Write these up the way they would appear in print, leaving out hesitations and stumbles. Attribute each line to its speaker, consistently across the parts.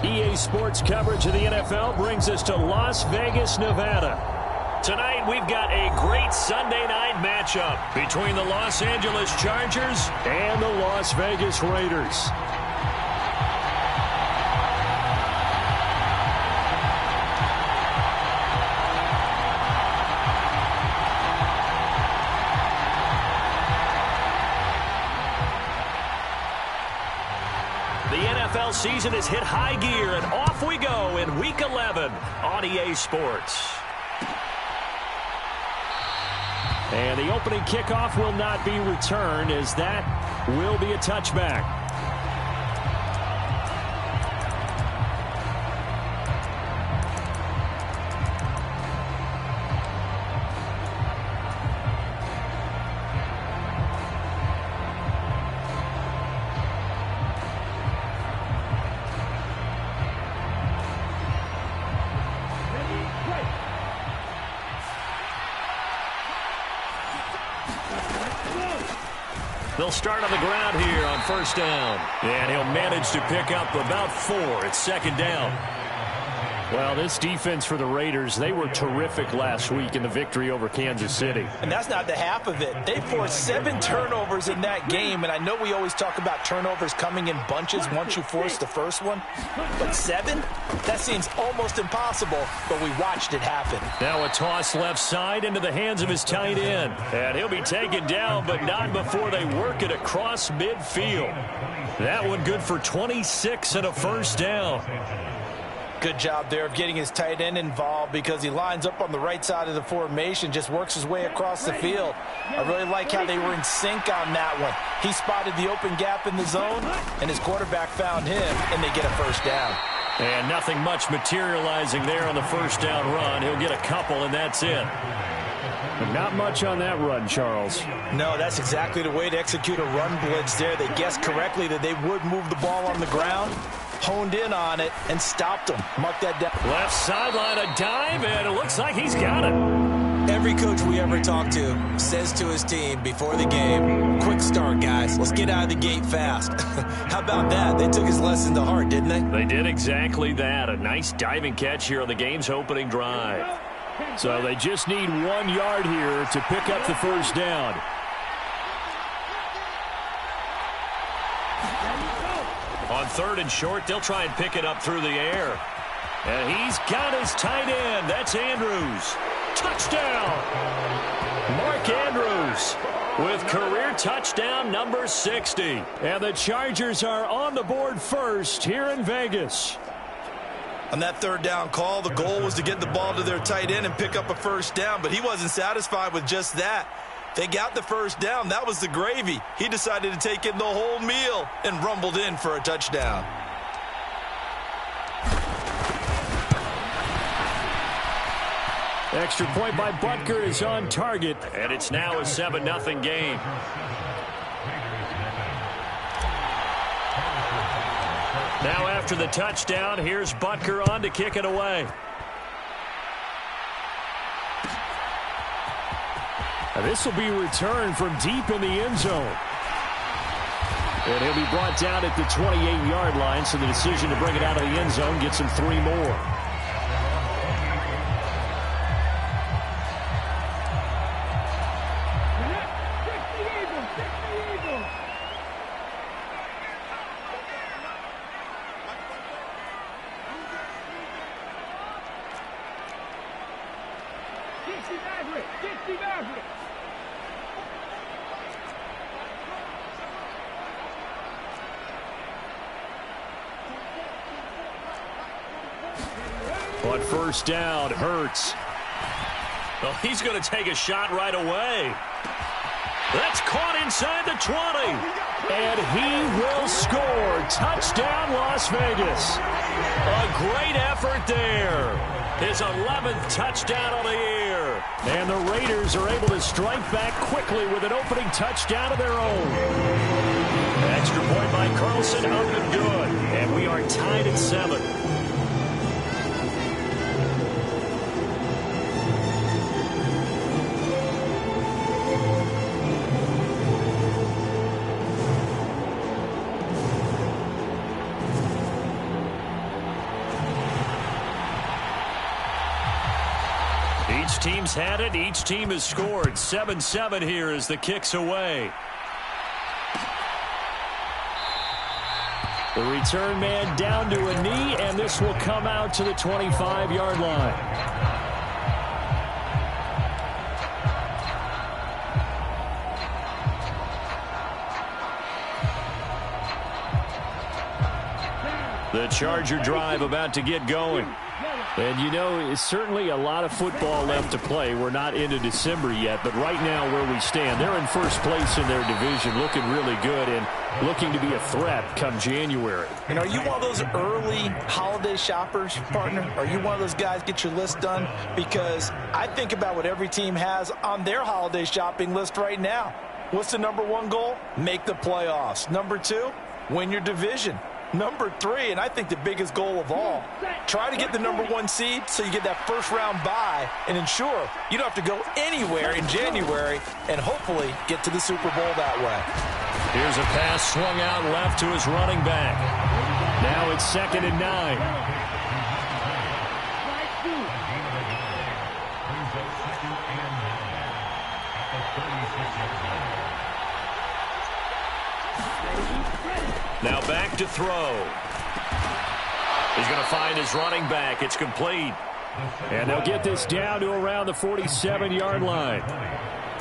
Speaker 1: EA Sports coverage of the NFL brings us to Las Vegas, Nevada. Tonight, we've got a great Sunday night matchup between the Los Angeles Chargers and the Las Vegas Raiders. The NFL season has hit high gear, and off we go in Week 11 on EA Sports. And the opening kickoff will not be returned, as that will be a touchback. They'll start on the ground here on first down. And he'll manage to pick up about 4 at second down. Well, this defense for the Raiders, they were terrific last week in the victory over Kansas City.
Speaker 2: And that's not the half of it. They forced 7 turnovers in that game, and I know we always talk about turnovers coming in bunches once you force the first one. But 7? That seems almost impossible, but we watched it happen.
Speaker 1: Now a toss left side into the hands of his tight end. And he'll be taken down, but not before they work it across midfield. That one good for 26 and a first down.
Speaker 2: Good job there of getting his tight end involved, because he lines up on the right side of the formation, just works his way across the field. I really like how they were in sync on that one. He spotted the open gap in the zone, and his quarterback found him, and they get a first down.
Speaker 1: And nothing much materializing there on the first down run. He'll get a couple, and that's it. But not much on that run, Charles.
Speaker 2: No, that's exactly the way to execute a run blitz there. They guessed correctly that they would move the ball on the ground, honed in on it, and stopped them. Mark that down.
Speaker 1: Left sideline, a dive, and it looks like he's got it.
Speaker 3: Every coach we ever talk to says to his team before the game, quick start, guys. Let's get out of the gate fast. How about that? They took his lesson to heart, didn't they?
Speaker 1: They did exactly that. A nice diving catch here on the game's opening drive. So they just need 1 yard here to pick up the first down. On third and short, they'll try and pick it up through the air. And he's got his tight end. That's Andrews. Touchdown! Mark Andrews with career touchdown number 60. And the Chargers are on the board first here in Vegas.
Speaker 2: On that third down call, the goal was to get the ball to their tight end and pick up a first down, but he wasn't satisfied with just that. They got the first down. That was the gravy. He decided to take in the whole meal and rumbled in for a touchdown.
Speaker 1: Extra point by Butker is on target, and it's now a 7-0 game. Now after the touchdown, here's Butker on to kick it away. And this will be returned from deep in the end zone. And he'll be brought down at the 28-yard line, so the decision to bring it out of the end zone gets him 3 more. On first down, Hurts. Well, he's going to take a shot right away. That's caught inside the 20. And he will score. Touchdown, Las Vegas. A great effort there. His 11th touchdown on the year. And the Raiders are able to strike back quickly with an opening touchdown of their own. Extra point by Carlson, up and good. And we are tied at 7. team's had it. Each team has scored. 7-7 here as the kick's away. The return man down to a knee, and this will come out to the 25-yard line. The Charger drive about to get going. And, you know, it's certainly a lot of football left to play. We're not into December yet, but right now where we stand, they're in first place in their division, looking really good and looking to be a threat come January.
Speaker 2: And are you one of those early holiday shoppers, partner? Are you one of those guys get your list done? Because I think about what every team has on their holiday shopping list right now. What's the number one goal? Make the playoffs. Number two, win your division. Number three, and I think the biggest goal of all, try to get the number one seed so you get that first round bye and ensure you don't have to go anywhere in January and hopefully get to the Super Bowl that way.
Speaker 1: Here's a pass swung out left to his running back. Now it's 2nd and 9. Now back to throw. He's going to find his running back. It's complete. And they'll get this down to around the 47-yard line.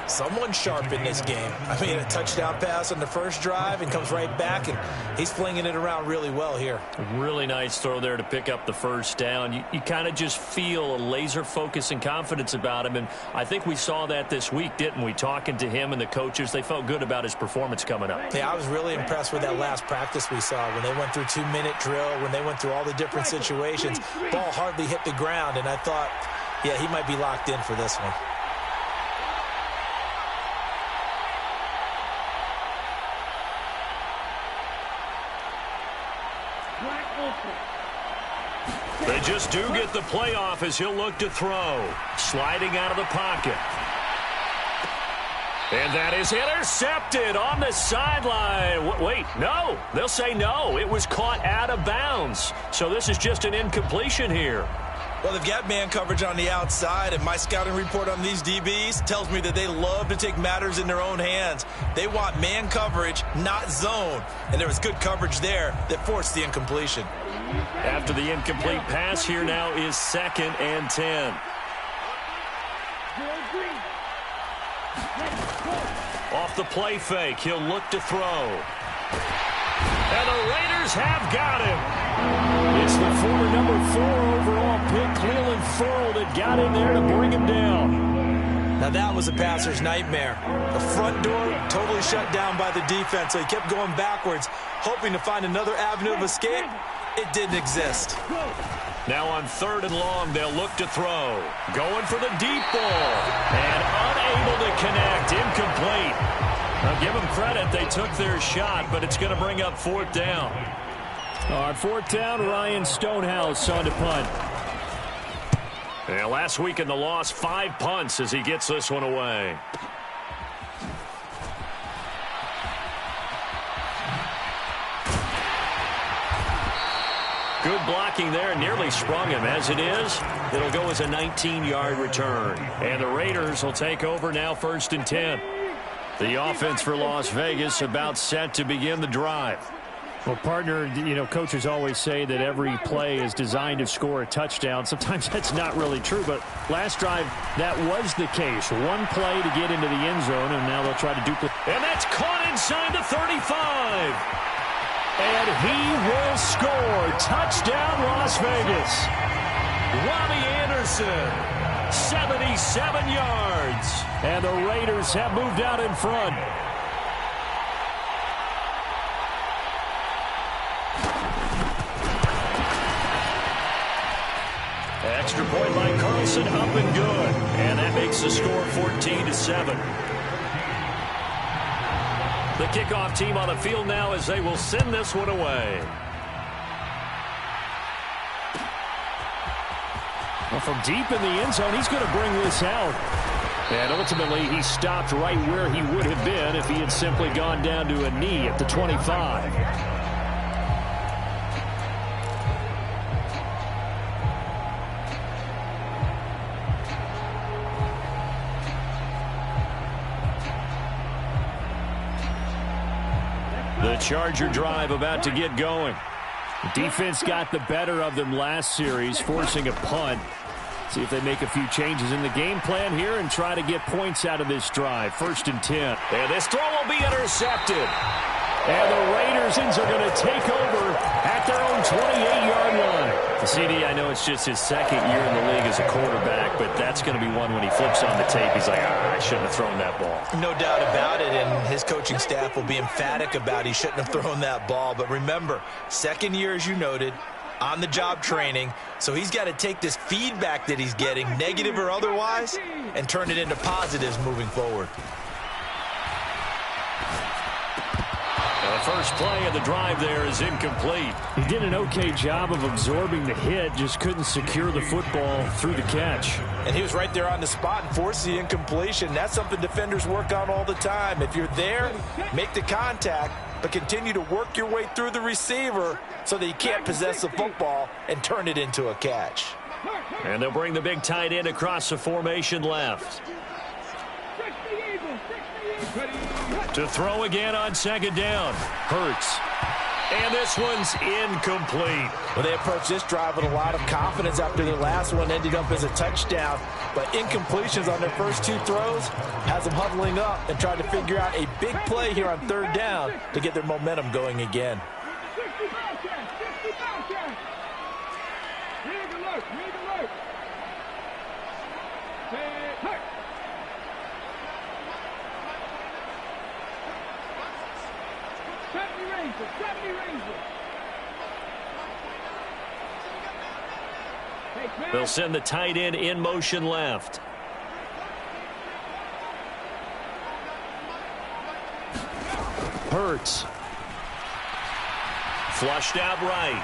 Speaker 2: Someone sharp in this game. I mean, a touchdown pass on the first drive and comes right back, and he's flinging it around really well here.
Speaker 1: Really nice throw there to pick up the first down. You kind of just feel a laser focus and confidence about him, and I think we saw that this week, didn't we? Talking to him and the coaches, they felt good about his performance coming up.
Speaker 2: Yeah, I was really impressed with that last practice we saw when they went through 2-minute drill, when they went through all the different situations. Ball hardly hit the ground, and I thought, yeah, he might be locked in for this one.
Speaker 1: They just do get the playoff as he'll look to throw. Sliding out of the pocket. And that is intercepted on the sideline. Wait, no. They'll say no. It was caught out of bounds. So this is just an incompletion here.
Speaker 2: Well, they've got man coverage on the outside, and my scouting report on these DBs tells me that they love to take matters in their own hands. They want man coverage, not zone. And there was good coverage there that forced the incompletion.
Speaker 1: After the incomplete pass, here now is 2nd and 10. Off the play fake, he'll look to throw. And the Raiders have got him. It's the former number 4 overall pick, Cleveland Ferrell, that got in there to bring him down.
Speaker 2: Now that was a passer's nightmare. The front door totally shut down by the defense, so he kept going backwards, hoping to find another avenue of escape. It didn't exist.
Speaker 1: Now on 3rd and long, they'll look to throw. Going for the deep ball. And unable to connect. Incomplete. Now give them credit. They took their shot, but it's going to bring up 4th down. On 4th down, Ryan Stonehouse on to punt. And last week in the loss, 5 punts as he gets this one away. Good blocking there, nearly sprung him. As it is, it'll go as a 19-yard return. And the Raiders will take over now 1st and 10. The offense for Las Vegas about set to begin the drive. Well, partner, you know, coaches always say that every play is designed to score a touchdown. Sometimes that's not really true, but last drive, that was the case. One play to get into the end zone, and now they'll try to duplicate. And that's caught inside the 35. And he will score. Touchdown, Las Vegas. Robbie Anderson, 77 yards. And the Raiders have moved out in front. Extra point by Carlson, up and good. And that makes the score 14-7. The kickoff team on the field now as they will send this one away. Well, from deep in the end zone, he's going to bring this out. And ultimately, he stopped right where he would have been if he had simply gone down to a knee at the 25. The Charger drive about to get going.
Speaker 4: The defense got the better of them last series, forcing a punt. See if they make a few changes in the game plan here and try to get points out of this drive. 1st and 10.
Speaker 1: And this throw will be intercepted. And the Raiders are going to take over at their own 28-yard line. The CD, I know it's just his 2nd year in the league as a quarterback, but that's going to be one when he flips on the tape. He's like, I shouldn't have thrown that ball.
Speaker 2: No doubt about it, and his coaching staff will be emphatic about he shouldn't have thrown that ball. But remember, 2nd year, as you noted, on-the-job training, so he's got to take this feedback that he's getting, negative or otherwise, and turn it into positives moving forward.
Speaker 1: The first play of the drive there is incomplete.
Speaker 4: He did an okay job of absorbing the hit, just couldn't secure the football through the catch.
Speaker 2: And he was right there on the spot and forced the incompletion. That's something defenders work on all the time. If you're there, make the contact, but continue to work your way through the receiver so that you can't possess the football and turn it into a catch.
Speaker 1: And they'll bring the big tight end across the formation left. To throw again on 2nd down. Hurts. And this one's incomplete.
Speaker 2: Well, they approached this drive with a lot of confidence after their last one ended up as a touchdown. But incompletions on their first 2 throws has them huddling up and trying to figure out a big play here on 3rd down to get their momentum going again.
Speaker 1: They'll send the tight end in motion left. Hurts. Flushed out right.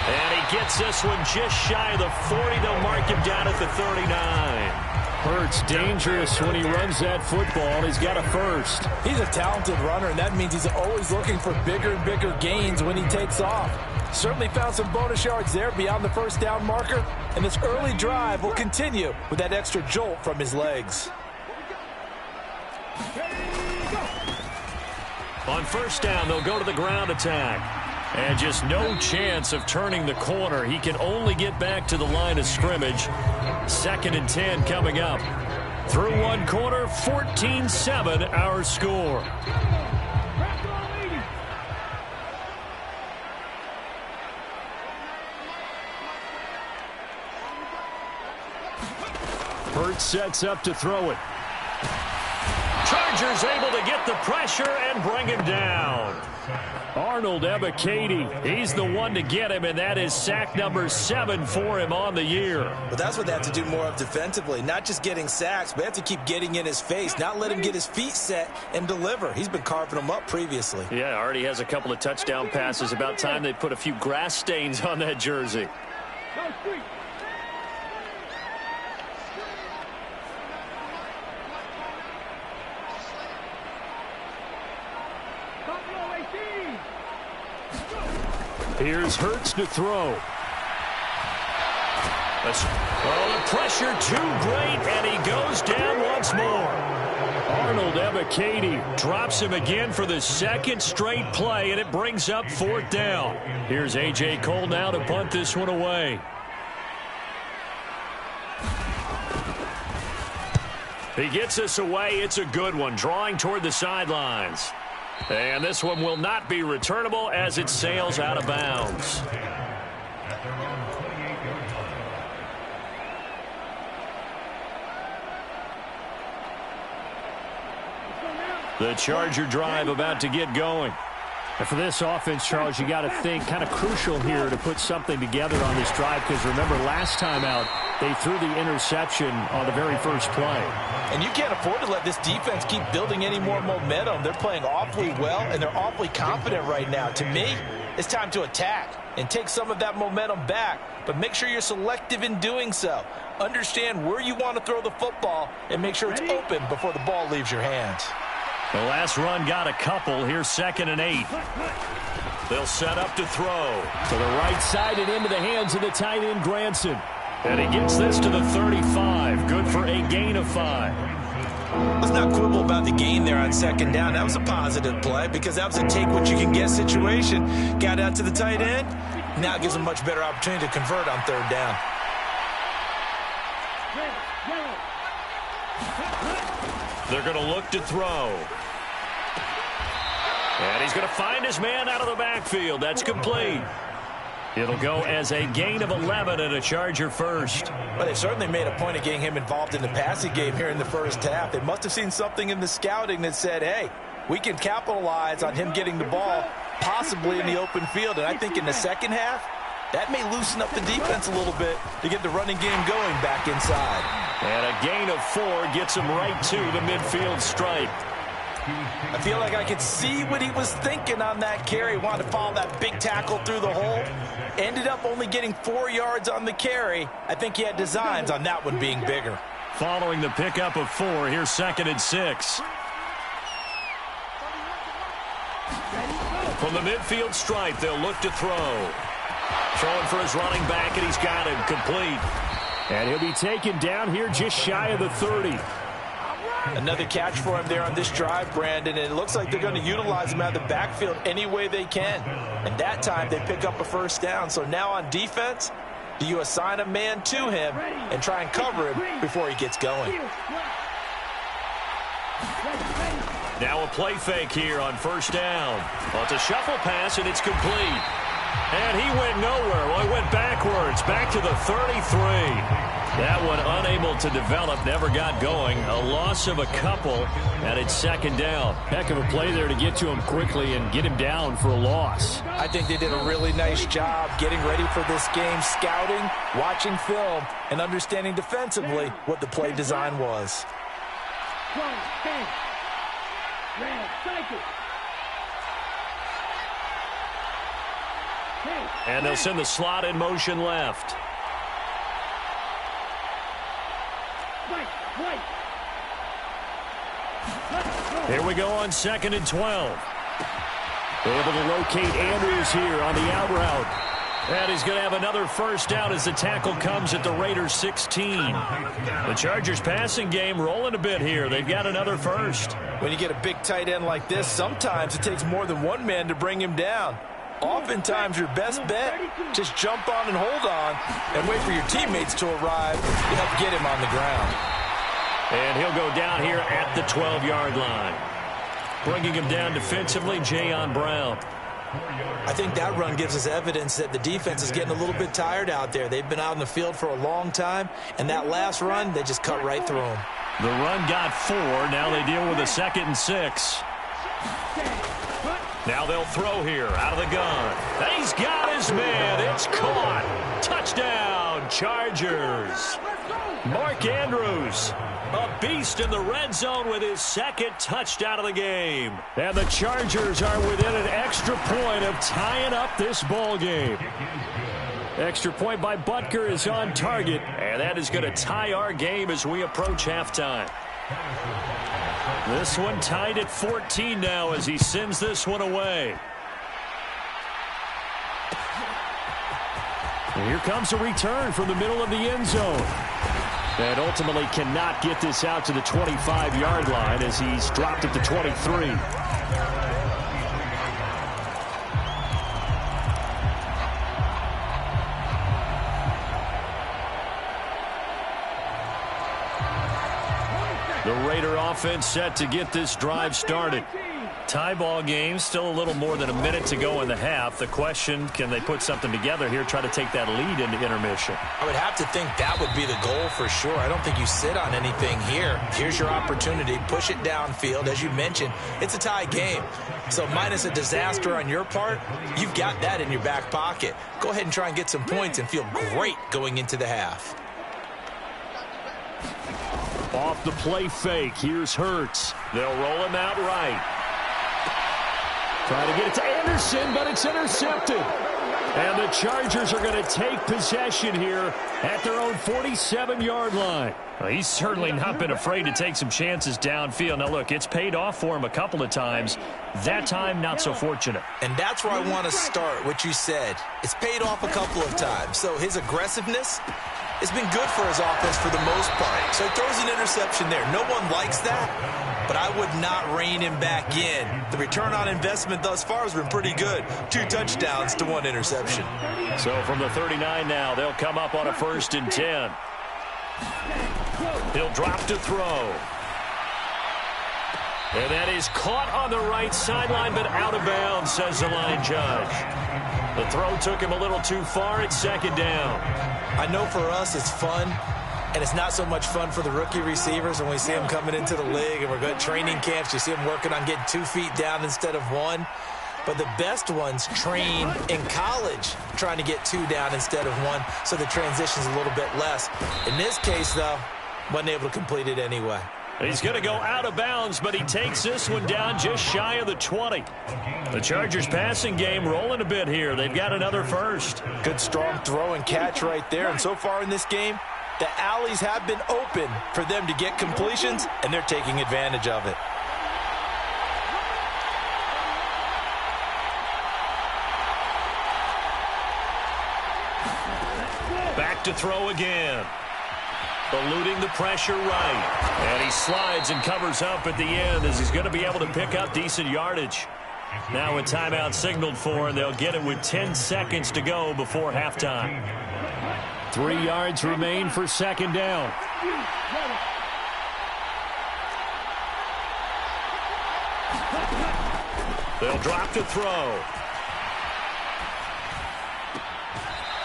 Speaker 1: And he gets this one just shy of the 40. They'll mark him down at the 39.
Speaker 4: Hurts dangerous when he runs that football. He's got a first.
Speaker 2: He's a talented runner, and that means he's always looking for bigger and bigger gains when he takes off. Certainly found some bonus yards there beyond the 1st down marker, and this early drive will continue with that extra jolt from his legs.
Speaker 1: On 1st down, they'll go to the ground attack. And just no chance of turning the corner. He can only get back to the line of scrimmage. 2nd and 10 coming up. Through 1 quarter, 14-7 our score.
Speaker 4: Hurts sets up to throw it.
Speaker 1: Chargers able to get the pressure and bring him down.
Speaker 4: Arnold Ebiketie, he's the one to get him, and that is sack number 7 for him on the year.
Speaker 2: But that's what they have to do more of defensively, not just getting sacks, but they have to keep getting in his face, not let him get his feet set and deliver. He's been carving them up previously.
Speaker 1: Yeah, already has a couple of touchdown passes. About time they put a few grass stains on that jersey.
Speaker 4: Here's Hurts to throw.
Speaker 1: Oh, the pressure too great, and he goes down once more.
Speaker 4: Arnold Ebiketie
Speaker 1: drops him again for the 2nd straight play, and it brings up 4th down. Here's A.J. Cole now to punt this one away. He gets us away. It's a good one, drawing toward the sidelines. And this one will not be returnable as it sails out of bounds. The Charger drive about to get going.
Speaker 4: And for this offense, Charles, you got to think kind of crucial here to put something together on this drive, because remember last time out they threw the interception on the very first play.
Speaker 2: And you can't afford to let this defense keep building any more momentum. They're playing awfully well, and they're awfully confident right now. To me, it's time to attack and take some of that momentum back, but make sure you're selective in doing so. Understand where you want to throw the football and make sure it's open before the ball leaves your hands.
Speaker 1: The last run got a couple. Here's 2nd and 8. They'll set up to throw.
Speaker 4: To the right side and into the hands of the tight end, Granson.
Speaker 1: And he gets this to the 35. Good for a gain of 5.
Speaker 3: Let's not quibble about the gain there on second down. That was a positive play because that was a take-what-you-can-get situation. Got out to the tight end. Now it gives them a much better opportunity to convert on third down.
Speaker 1: They're going to look to throw. And he's going to find his man out of the backfield. That's complete. It'll go as a gain of 11 and a Charger first.
Speaker 2: But they certainly made a point of getting him involved in the passing game here in the first half. They must have seen something in the scouting that said, hey, we can capitalize on him getting the ball, possibly in the open field. And I think in the second half, that may loosen up the defense a little bit to get the running game going back inside.
Speaker 1: And a gain of 4 gets him right to the midfield stripe.
Speaker 2: I feel like I could see what he was thinking on that carry. Wanted to follow that big tackle through the hole. Ended up only getting 4 yards on the carry. I think he had designs on that one being bigger.
Speaker 1: Following the pickup of 4, here's 2nd and 6. From the midfield stripe, they'll look to throw. Throwing for his running back, and he's got him complete.
Speaker 4: And he'll be taken down here just shy of the 30.
Speaker 2: Another catch for him there on this drive, Brandon, and it looks like they're going to utilize him out of the backfield any way they can. And that time, they pick up a first down. So now on defense, do you assign a man to him and try and cover him before he gets going?
Speaker 1: Now a play fake here on first down. Well, it's a shuffle pass, and it's complete. And he went nowhere. Well, he went backwards, back to the 33. That one unable to develop, never got going. A loss of a couple, and it's 2nd down.
Speaker 4: Heck of a play there to get to him quickly and get him down for a loss.
Speaker 2: I think they did a really nice job getting ready for this game, scouting, watching film, and understanding defensively what the play design was.
Speaker 1: And they'll send the slot in motion left. Here we go on 2nd and 12. Able to locate Andrews here on the out route. And he's going to have another first down as the tackle comes at the Raiders 16. The Chargers passing game rolling a bit here. They've got another first.
Speaker 2: When you get a big tight end like this, sometimes it takes more than one man to bring him down. Oftentimes, your best bet, just jump on and hold on and wait for your teammates to arrive to help get him on the ground.
Speaker 1: And he'll go down here at the 12-yard line. Bringing him down defensively, Jayon Brown.
Speaker 3: I think that run gives us evidence that the defense is getting a little bit tired out there. They've been out in the field for a long time, and that last run, they just cut right through them.
Speaker 1: The run got 4. Now they deal with a 2nd and 6. Now they'll throw here out of the gun. And he's got his man. It's caught. Touchdown, Chargers. Mark Andrews, a beast in the red zone with his 2nd touchdown of the game. And the Chargers are within an extra point of tying up this ball game. Extra point by Butker is on target, and that is going to tie our game as we approach halftime. This one tied at 14 now as he sends this one away. And here comes a return from the middle of the end zone. And ultimately cannot get this out to the 25-yard line as he's dropped at the 23. The Raider offense set to get this drive started. Tie ball game, still a little more than a minute to go in the half. The question, can they put something together here, try to take that lead into intermission?
Speaker 3: I would have to think that would be the goal for sure. I don't think you sit on anything here. Here's your opportunity. Push it downfield. As you mentioned, it's a tie game. So minus a disaster on your part, you've got that in your back pocket. Go ahead and try and get some points and feel great going into the half.
Speaker 1: Off the play fake, here's Hurts. They'll roll him out right. Trying to get it to Anderson, but it's intercepted. And the Chargers are going to take possession here at their own 47-yard line. Well, he's certainly not been afraid to take some chances downfield. Now, look, it's paid off for him a couple of times. That time, not so fortunate.
Speaker 3: And that's where I want to start, what you said. It's paid off a couple of times. So his aggressiveness, it's been good for his offense for the most part. So he throws an interception there. No one likes that, but I would not rein him back in. The return on investment thus far has been pretty good. 2 touchdowns to 1 interception.
Speaker 4: So from the 39 now, they'll come up on a 1st and 10. He'll drop to throw. And that is caught on the right sideline, but out of bounds, says the line judge. The throw took him a little too far. It's 2nd down.
Speaker 2: I know for us it's fun, and it's not so much fun for the rookie receivers when we see them coming into the league and we're going to training camps. You see them working on getting 2 feet down instead of 1. But the best ones train in college trying to get 2 down instead of 1, so the transition's a little bit less. In this case, though, wasn't able to complete it anyway.
Speaker 4: He's going to go out of bounds, but he takes this one down just shy of the 20. The Chargers passing game rolling a bit here. They've got another first.
Speaker 2: Good strong throw and catch right there. And so far in this game, the alleys have been open for them to get completions, and they're taking advantage of it.
Speaker 4: Back to throw again. Eluding the pressure right. And he slides and covers up at the end as he's going to be able to pick up decent yardage. Now a timeout signaled for, and they'll get it with 10 seconds to go before halftime. 3 yards remain for 2nd down. They'll drop to throw.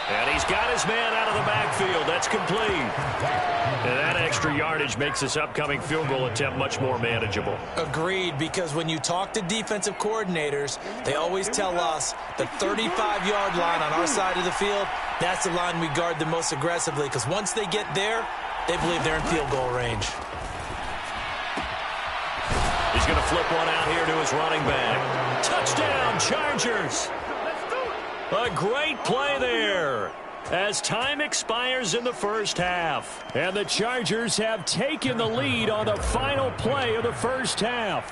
Speaker 4: And he's got his man out of the backfield. That's complete. And that extra yardage makes this upcoming field goal attempt much more manageable.
Speaker 2: Agreed, because when you talk to defensive coordinators, they always tell us the 35-yard line on our side of the field, that's the line we guard the most aggressively, because once they get there, they believe they're in field goal range.
Speaker 4: He's going to flip one out here to his running back. Touchdown, Chargers! A great play there as time expires in the first half. And the Chargers have taken the lead on the final play of the first half.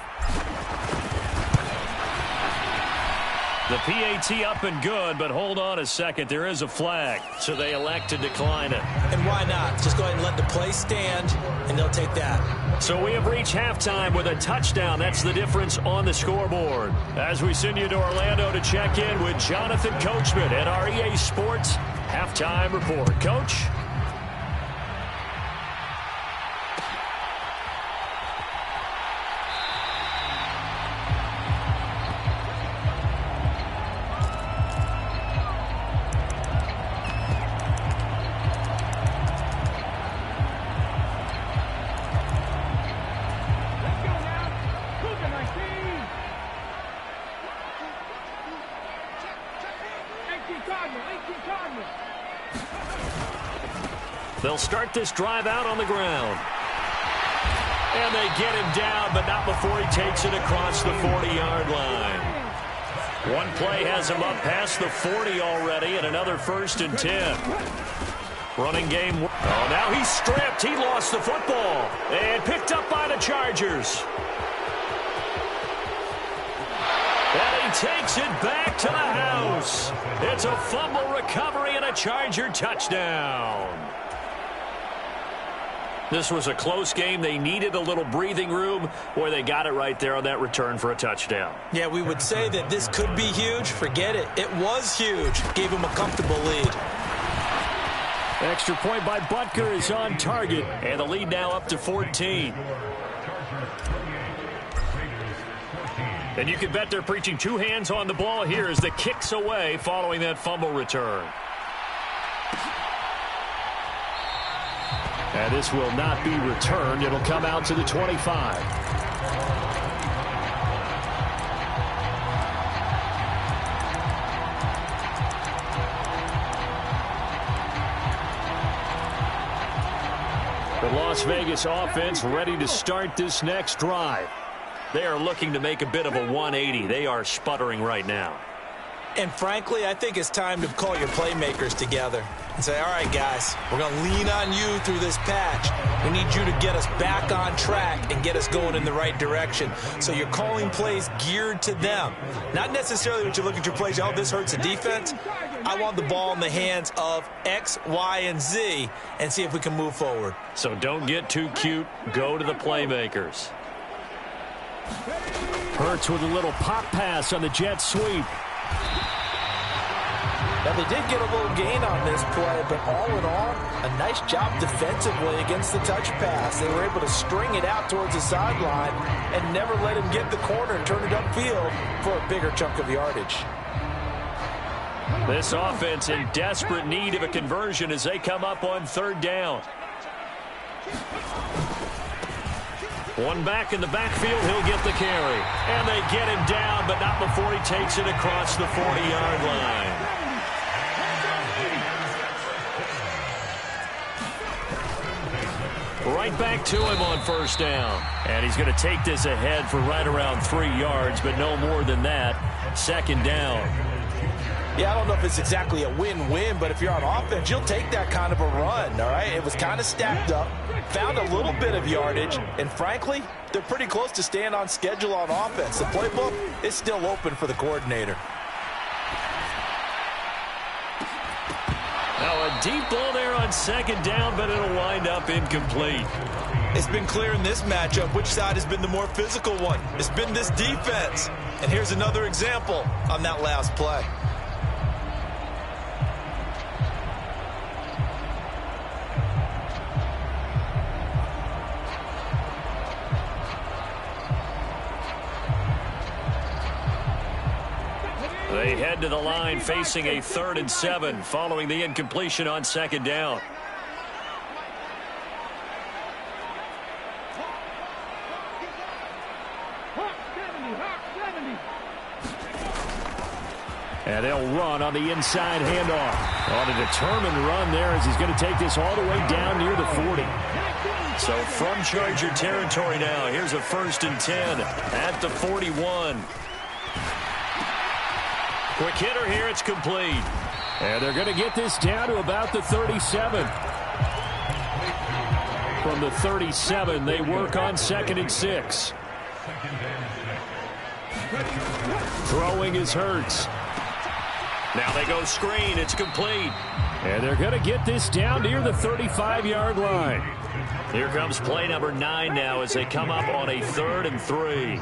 Speaker 4: The PAT up and good, but hold on a second. There is a flag, so they elect to decline it.
Speaker 2: And why not? Just go ahead and let the play stand, and they'll take that.
Speaker 4: So we have reached halftime with a touchdown. That's the difference on the scoreboard. As we send you to Orlando to check in with Jonathan Coachman at our EA Sports Halftime Report. Coach? They'll start this drive out on the ground. And they get him down, but not before he takes it across the 40-yard line. One play has him up past the 40 already, and another 1st and 10. Running game. Oh, now he's stripped. He lost the football. And picked up by the Chargers. And he takes it back to the house. It's a fumble recovery and a Charger touchdown. This was a close game. They needed a little breathing room, where they got it right there on that return for a touchdown.
Speaker 2: Yeah, we would say that this could be huge. Forget it. It was huge. Gave him a comfortable lead.
Speaker 4: Extra point by Butker is on target, and the lead now up to 14. And you can bet they're preaching 2 hands on the ball here as the kicks away following that fumble return. And this will not be returned. It'll come out to the 25. The Las Vegas offense ready to start this next drive. They are looking to make a bit of a 180. They are sputtering right now.
Speaker 2: And frankly, I think it's time to call your playmakers together.
Speaker 3: and say, all right, guys, we're going to lean on you through this patch. We need you to get us back on track and get us going in the right direction. So you're calling plays geared to them. Not necessarily when you look at your plays, oh, this hurts the defense. I want the ball in the hands of X, Y, and Z and see if we can move forward.
Speaker 4: So don't get too cute. Go to the playmakers. Hurts with a little pop pass on the jet sweep.
Speaker 2: Now, they did get a little gain on this play, but all in all, a nice job defensively against the touch pass. They were able to string it out towards the sideline and never let him get the corner and turn it upfield for a bigger chunk of yardage.
Speaker 4: This offense in desperate need of a conversion as they come up on third down. One back in the backfield, he'll get the carry. And they get him down, but not before he takes it across the 40-yard line. Right back to him on first down. And he's going to take this ahead for right around 3 yards, but no more than that. Second down.
Speaker 2: Yeah, I don't know if it's exactly a win-win, but if you're on offense, you'll take that kind of a run, all right? It was kind of stacked up, found a little bit of yardage, and frankly, they're pretty close to staying on schedule on offense. The playbook is still open for the coordinator.
Speaker 4: Now a deep ball there on second down, but it'll wind up incomplete.
Speaker 3: It's been clear in this matchup which side has been the more physical one. It's been this defense. And here's another example on that last play.
Speaker 4: They head to the line facing a 3rd and 7 following the incompletion on second down. And they'll run on the inside handoff. On a determined run there as he's going to take this all the way down near the 40. So from Charger territory now, here's a 1st and 10 at the 41. Quick hitter here, it's complete. And they're going to get this down to about the 37. From the 37, they work on 2nd and 6. Throwing is Hurts. Now they go screen, it's complete. And they're going to get this down near the 35-yard line. Here comes play number 9 now as they come up on a 3rd and 3.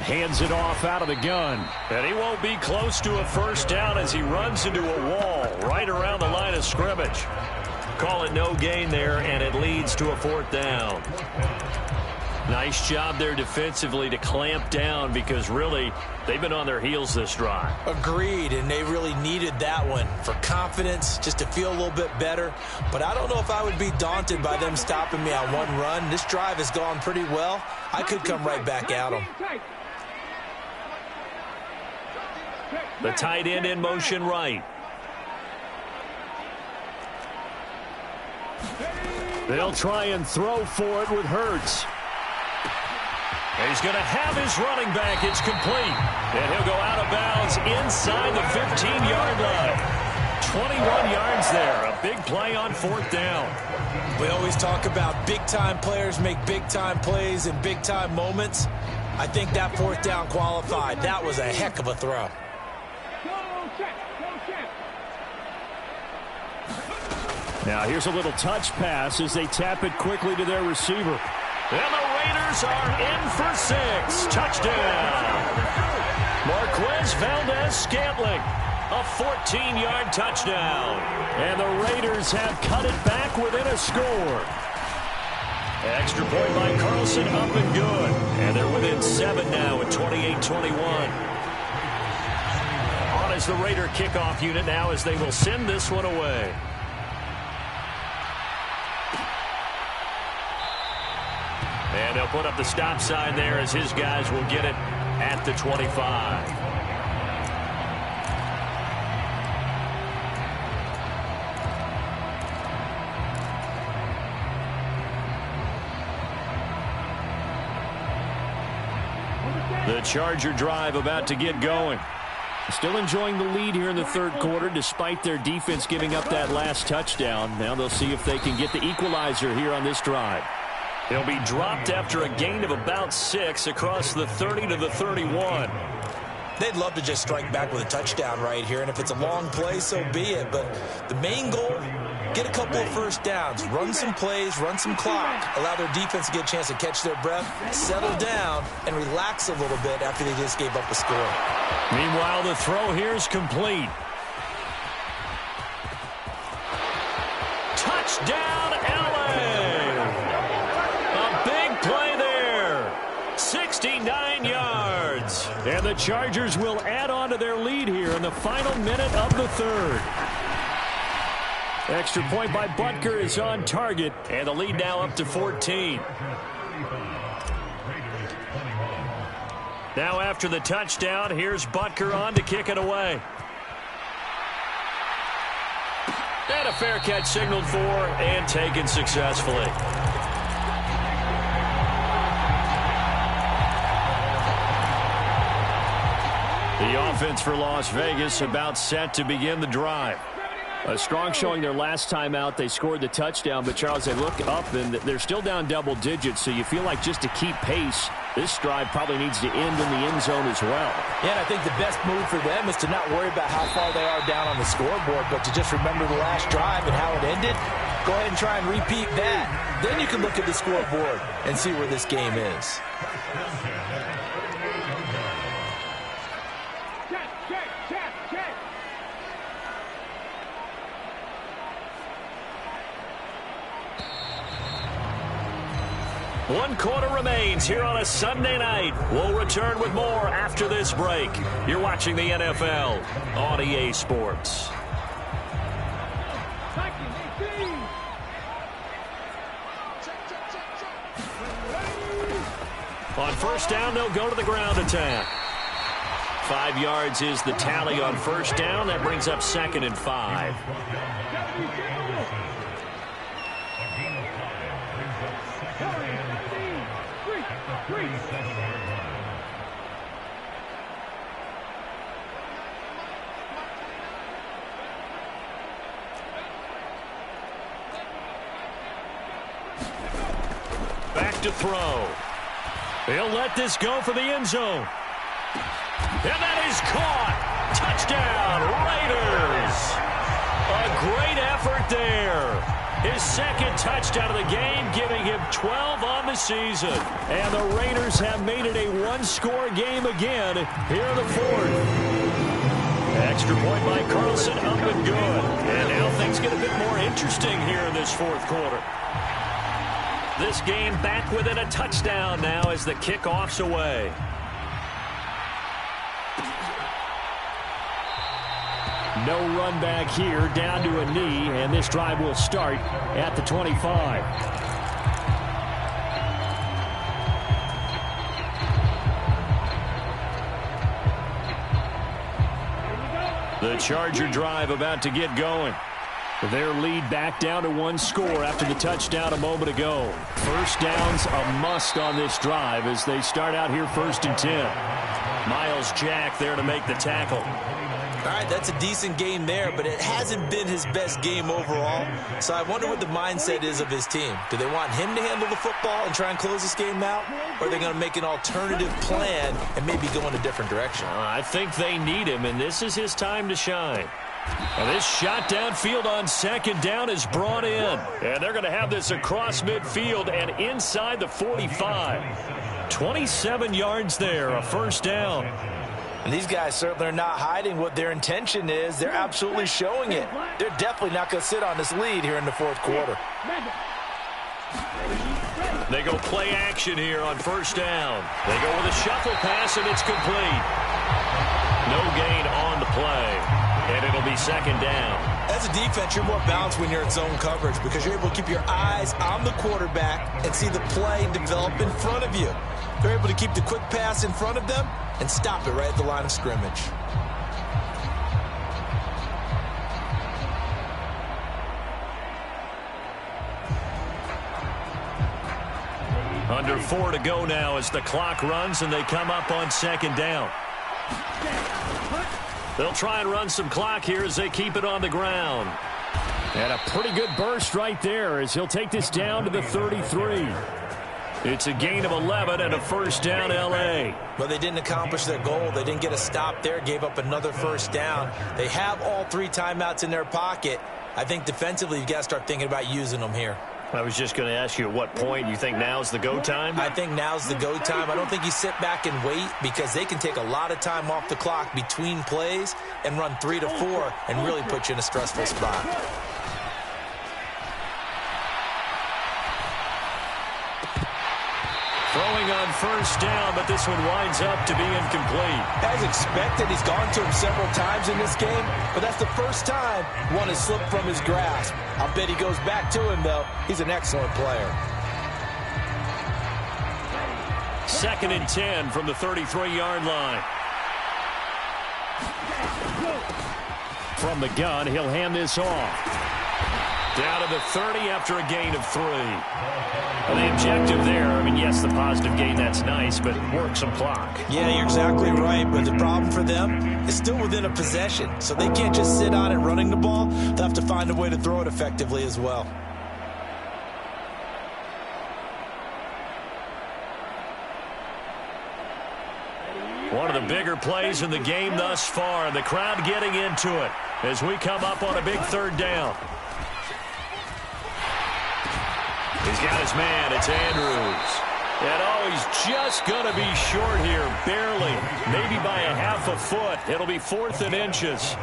Speaker 4: Hands it off out of the gun. And he won't be close to a first down as he runs into a wall right around the line of scrimmage. Call it no gain there, and it leads to a 4th down. Nice job there defensively to clamp down because really they've been on their heels this drive.
Speaker 3: Agreed, and they really needed that one for confidence, just to feel a little bit better. But I don't know if I would be daunted by them stopping me on one run. This drive has gone pretty well. I could come right back at them.
Speaker 4: The tight end in motion right. They'll try and throw for it with Hurts. And he's going to have his running back. It's complete. And he'll go out of bounds inside the 15-yard line. 21 yards there. A big play on 4th down.
Speaker 3: We always talk about big-time players make big-time plays in big-time moments. I think that 4th down qualified. That was a heck of a throw.
Speaker 4: Now here's a little touch pass as they tap it quickly to their receiver. And the Raiders are in for 6. Touchdown. Marquez Valdez-Scantling. A 14-yard touchdown. And the Raiders have cut it back within a score. Extra point by Carlson, up and good. And they're within 7 now at 28-21. On as the Raider kickoff unit now as they will send this one away. And they'll put up the stop sign there as his guys will get it at the 25. The Charger drive about to get going. Still enjoying the lead here in the third quarter despite their defense giving up that last touchdown. Now they'll see if they can get the equalizer here on this drive.
Speaker 1: He'll be dropped after a gain of about 6 across the 30 to the 31.
Speaker 3: They'd love to just strike back with a touchdown right here, and if it's a long play, so be it. But the main goal, get a couple of first downs, run some plays, run some clock, allow their defense to get a chance to catch their breath, settle down, and relax a little bit after they just gave up a score.
Speaker 1: Meanwhile, the throw here is complete. Touchdown, LA! A big play there. 69 yards.
Speaker 4: And the Chargers will add on to their lead here in the final minute of the third. Extra point by Butker is on target,
Speaker 1: and the lead now up to 14. Now after the touchdown, here's Butker on to kick it away. And a fair catch signaled for and taken successfully.
Speaker 4: The offense for Las Vegas about set to begin the drive. A strong showing their last time out. They scored the touchdown, but, Charles, they look up, and they're still down double digits, so you feel like just to keep pace, this drive probably needs to end in the end zone as well.
Speaker 2: Yeah, and I think the best move for them is to not worry about how far they are down on the scoreboard, but to just remember the last drive and how it ended. Go ahead and try and repeat that. Then you can look at the scoreboard and see where this game is.
Speaker 1: One quarter remains here on a Sunday night. We'll return with more after this break. You're watching the NFL on EA Sports. On first down, they'll go to the ground attack. 5 yards is the tally on first down. That brings up 2nd and 5. Back to throw. He'll let this go for the end zone. And that is caught. Touchdown, Raiders. A great effort there. His second touchdown of the game, giving him 12 on the season. And the Raiders have made it a one-score game again here in the fourth. Extra point by Carlson, up and good. And now things get a bit more interesting here in this fourth quarter. This game back within a touchdown now as the kickoff's away.
Speaker 4: No run back here, down to a knee, and this drive will start at the 25. The Charger drive about to get going. Their lead back down to one score after the touchdown a moment ago. First down's a must on this drive as they start out here 1st and 10.
Speaker 1: Miles Jack there to make the tackle.
Speaker 3: All right, that's a decent game there, but it hasn't been his best game overall. So I wonder what the mindset is of his team. Do they want him to handle the football and try and close this game out? Or are they going to make an alternative plan and maybe go in a different direction?
Speaker 1: I think they need him, and this is his time to shine. Well, this shot downfield on 2nd down is brought in. And they're going to have this across midfield and inside the 45. 27 yards there, a first down.
Speaker 2: And these guys certainly are not hiding what their intention is. They're absolutely showing it. They're definitely not going to sit on this lead here in the fourth quarter.
Speaker 1: They go play action here on first down. They go with a shuffle pass, and it's complete. No gain on the play. And it'll be 2nd down.
Speaker 3: As a defense, you're more balanced when you're in zone coverage because you're able to keep your eyes on the quarterback and see the play develop in front of you. They're able to keep the quick pass in front of them and stop it right at the line of scrimmage.
Speaker 4: Under 4 to go now as the clock runs and they come up on second down. They'll try and run some clock here as they keep it on the ground. And a pretty good burst right there as he'll take this down to the 33. It's a gain of 11 and a first down, L.A.
Speaker 2: Well, they didn't accomplish their goal. They didn't get a stop there, gave up another first down. They have all 3 timeouts in their pocket. I think defensively you've got to start thinking about using them here.
Speaker 4: I was just going to ask you at what point you think now's the go time?
Speaker 2: I think now's the go time. I don't think you sit back and wait because they can take a lot of time off the clock between plays and run 3 to 4 and really put you in a stressful spot.
Speaker 4: Throwing on first down, but this one winds up to be incomplete.
Speaker 2: As expected, he's gone to him several times in this game, but that's the first time one has slipped from his grasp. I'll bet he goes back to him, though. He's an excellent player.
Speaker 4: 2nd and 10 from the 33-yard line. From the gun, he'll hand this off. Down to the 30 after a gain of 3. Well, the objective there, I mean, yes, the positive gain, that's nice, but work some clock.
Speaker 2: Yeah, you're exactly right, but the problem for them is still within a possession, so they can't just sit on it running the ball. They'll have to find a way to throw it effectively as well.
Speaker 4: One of the bigger plays in the game thus far, and the crowd getting into it as we come up on a big 3rd down. He's got his man. It's Andrews. And oh, he's just going to be short here, barely. Maybe by a half a foot. It'll be 4th and inches.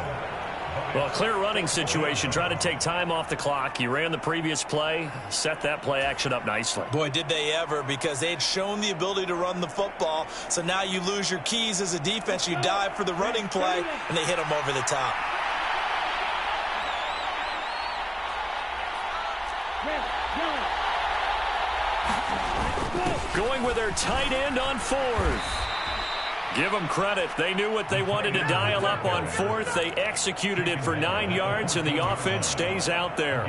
Speaker 4: Well, clear running situation. Trying to take time off the clock. He ran the previous play, set that play action up nicely.
Speaker 2: Boy, did they ever, because they had shown the ability to run the football. So now you lose your keys as a defense. You dive for the running play, and they hit him over the top.
Speaker 4: Going with their tight end on 4th. Give them credit. They knew what they wanted to dial up on 4th. They executed it for 9 yards, and the offense stays out there.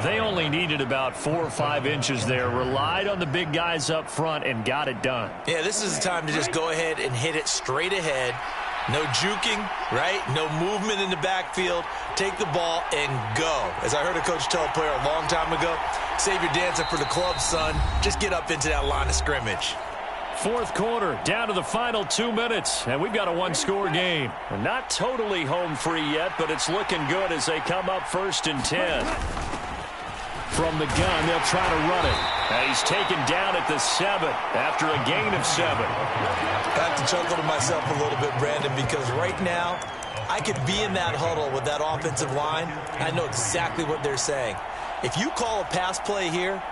Speaker 4: They only needed about 4 or 5 inches there. Relied on the big guys up front and got it done.
Speaker 2: Yeah, this is the time to just go ahead and hit it straight ahead. No juking, right? No movement in the backfield. Take the ball and go. As I heard a coach tell a player a long time ago, save your dancing for the club, son. Just get up into that line of scrimmage.
Speaker 4: 4th quarter, down to the final 2 minutes, and we've got a 1-score game. Not totally home free yet, but it's looking good as they come up 1st and 10. From the gun, they'll try to run it. And he's taken down at the 7 after a gain of 7.
Speaker 2: I have to chuckle to myself a little bit, Brandon, because right now I could be in that huddle with that offensive line. I know exactly what they're saying. If you call a pass play here,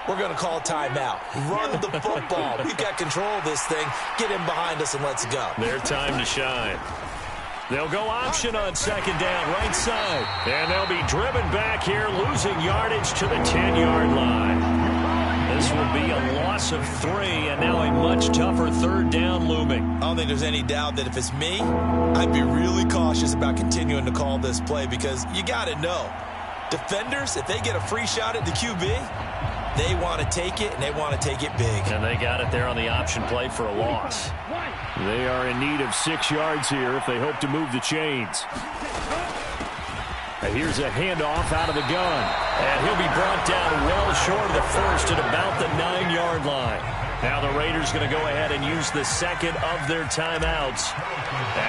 Speaker 2: we're going to call a timeout. Run the football. We've got control of this thing. Get him behind us and let's go.
Speaker 4: Their time to shine. They'll go option on 2nd down, right side. And they'll be driven back here, losing yardage to the 10-yard line. This will be a loss of 3, and now a much tougher 3rd down looming.
Speaker 2: I don't think there's any doubt that if it's me, I'd be really cautious about continuing to call this play because you got to know, defenders, if they get a free shot at the QB, they want to take it, and they want to take it big.
Speaker 4: And they got it there on the option play for a loss. They are in need of 6 yards here if they hope to move the chains. And here's a handoff out of the gun. And he'll be brought down well short of the 1st at about the 9-yard line. Now the Raiders going to go ahead and use the 2nd of their timeouts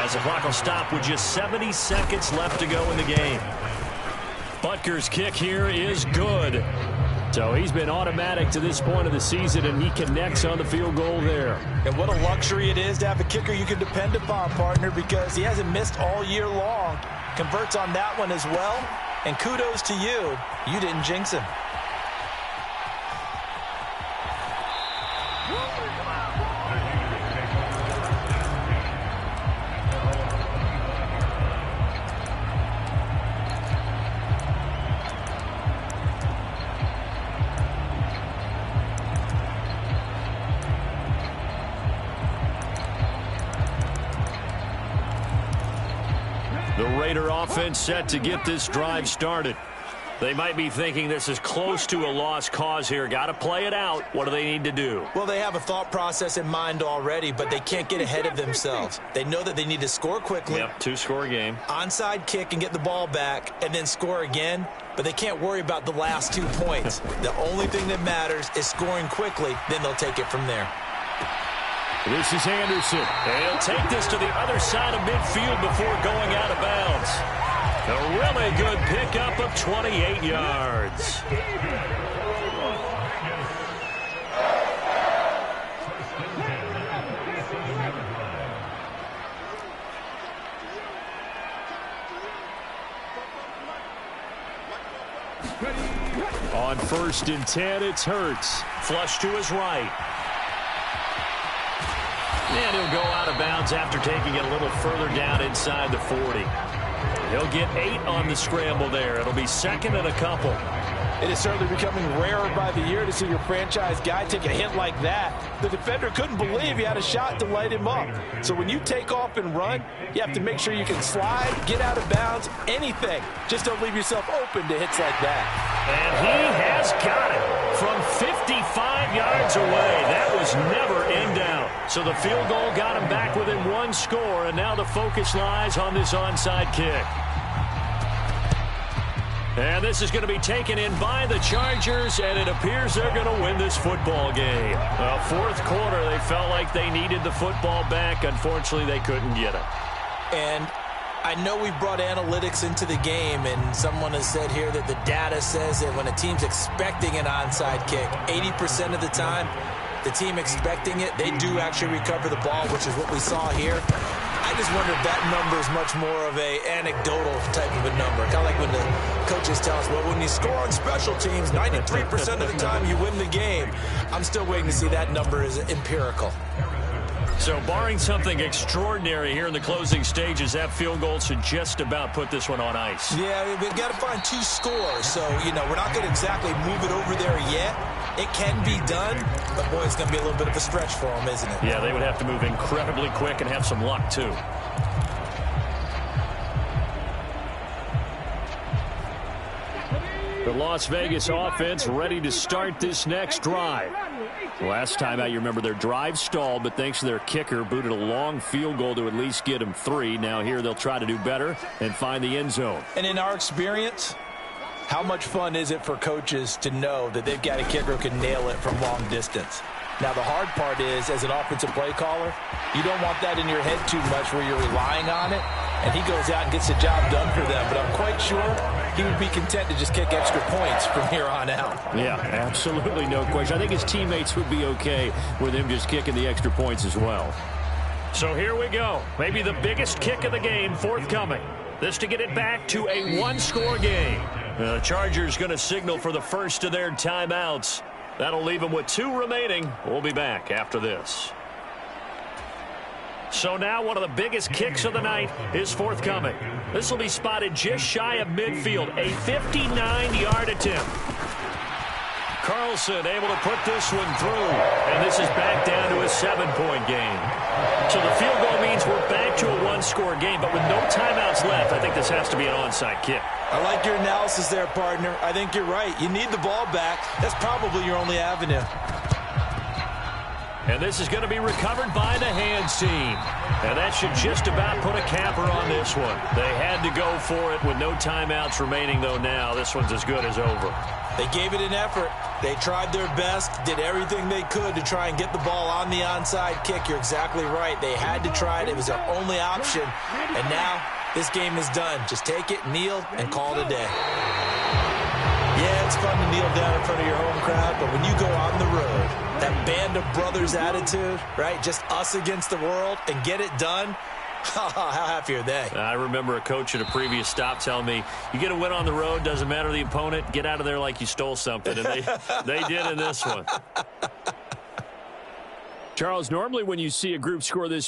Speaker 4: as the clock will stop with just 70 seconds left to go in the game. Butker's kick here is good. So he's been automatic to this point of the season, and he connects on the field goal there.
Speaker 2: And what a luxury it is to have a kicker you can depend upon, partner, because he hasn't missed all year long. Converts on that one as well. And kudos to you. You didn't jinx him.
Speaker 4: The Raider offense set to get this drive started. They might be thinking this is close to a lost cause here. Got to play it out. What do they need to do?
Speaker 3: Well, they have a thought process in mind already, but they can't get ahead of themselves. They know that they need to score quickly.
Speaker 4: Yep, two-score game.
Speaker 3: Onside kick and get the ball back and then score again, but they can't worry about the last 2 points. The only thing that matters is scoring quickly, then they'll take it from there.
Speaker 4: This is Anderson. He'll take this to the other side of midfield before going out of bounds. A really good pickup of 28 yards. On 1st and 10, it's Hurts. Flush to his right. And he'll go out of bounds after taking it a little further down inside the 40. He'll get 8 on the scramble there. It'll be 2nd and a couple.
Speaker 2: It is certainly becoming rarer by the year to see your franchise guy take a hit like that. The defender couldn't believe he had a shot to light him up. So when you take off and run, you have to make sure you can slide, get out of bounds, anything. Just don't leave yourself open to hits like that.
Speaker 4: And he has got it from 55 yards away. That was never in doubt. So the field goal got him back within 1 score, and now the focus lies on this onside kick. And this is going to be taken in by the Chargers, and it appears they're going to win this football game. Well, 4th quarter, they felt like they needed the football back. Unfortunately, they couldn't get it.
Speaker 3: And I know we brought analytics into the game, and someone has said here that the data says that when a team's expecting an onside kick, 80% of the time, the team expecting it, they do actually recover the ball, which is what we saw here. I just wonder if that number is much more of a anecdotal type of a number. Kind of like when the coaches tell us, well, when you score on special teams, 93% of the time you win the game. I'm still waiting to see that number is empirical.
Speaker 4: So barring something extraordinary here in the closing stages, that field goal should just about put this one on ice.
Speaker 3: Yeah, we've got to find 2 scores. So, you know, we're not going to exactly move it over there yet. It can be done, but, boy, it's going to be a little bit of a stretch for them, isn't it?
Speaker 4: Yeah, they would have to move incredibly quick and have some luck, too. The Las Vegas offense ready to start this next drive. Last time out, you remember their drive stalled, but thanks to their kicker, booted a long field goal to at least get them 3. Now here they'll try to do better and find the end zone.
Speaker 2: And in our experience, how much fun is it for coaches to know that they've got a kicker who can nail it from long distance? Now, the hard part is, as an offensive play caller, you don't want that in your head too much where you're relying on it, and he goes out and gets the job done for them. But I'm quite sure he would be content to just kick extra points from here on out.
Speaker 4: Yeah, absolutely no question. I think his teammates would be okay with him just kicking the extra points as well. So here we go. Maybe the biggest kick of the game forthcoming. This to get it back to a 1-score game. The Chargers going to signal for the first of their timeouts. That'll leave them with 2 remaining. We'll be back after this. So now one of the biggest kicks of the night is forthcoming. This will be spotted just shy of midfield. A 59-yard attempt. Carlson able to put this one through. And this is back down to a 7-point game. So the field goal means we're back to a 1-score game. But with no timeouts left, I think this has to be an onside kick.
Speaker 2: I like your analysis there, partner. I think you're right. You need the ball back. That's probably your only avenue.
Speaker 4: And this is going to be recovered by the hands team. And that should just about put a capper on this one. They had to go for it with no timeouts remaining, though now. This one's as good as over.
Speaker 3: They gave it an effort. They tried their best, did everything they could to try and get the ball on the onside kick. You're exactly right. They had to try it. It was their only option. And now this game is done. Just take it, kneel, and call it a day. Yeah, it's fun to kneel down in front of your home crowd, but when you go on the road, that band of brothers attitude, right, just us against the world, and get it done, how happy are they?
Speaker 4: I remember a coach at a previous stop telling me, you get a win on the road, doesn't matter the opponent, get out of there like you stole something. And they did in this one. Charles, normally when you see a group score this